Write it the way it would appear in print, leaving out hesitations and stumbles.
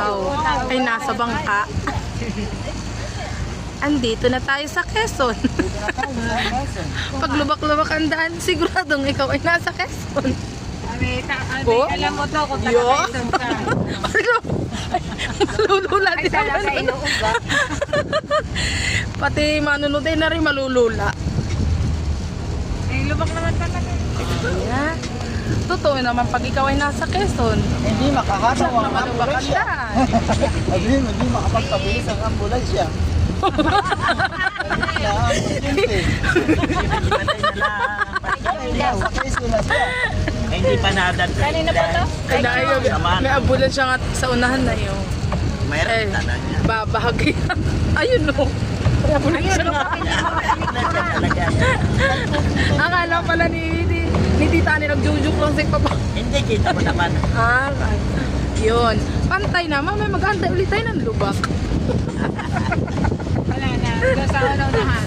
ikaw ay nasa bangka. Andito na tayo sa Quezon. Pag lubak-lubak ang daan, siguradong ikaw ay nasa Quezon. Oh? Alam mo to kung Yo? taga-Quezon ka. Malulula Ay, din sana naman. sa inuog ba? Pati manunod ay na rin malulula. Eh, lubak naman talaga. Yeah. Totoo naman pag ikaw ay nasa Quezon. Hindi makahataw Diyan ang na malubak ang ambulansya. daan. Sabihin, hindi makapagpabilis ang ambulansya. Sakay sila siya. Hindi pa nadan. Kanina pa to? Ay, dahil may ambulansya nga sa unahan na yun. Mayroon talaga. Babahagi. Ayun no. May ambulansya nga. Talaga. Akala pala ni Tita Ani nagjujuk lang sa papa. Hindi kita mo naman. Ah, yun. Pantay naman, may mag-antay ulit tayo ng lubak. Wala na. Doon sa unahan.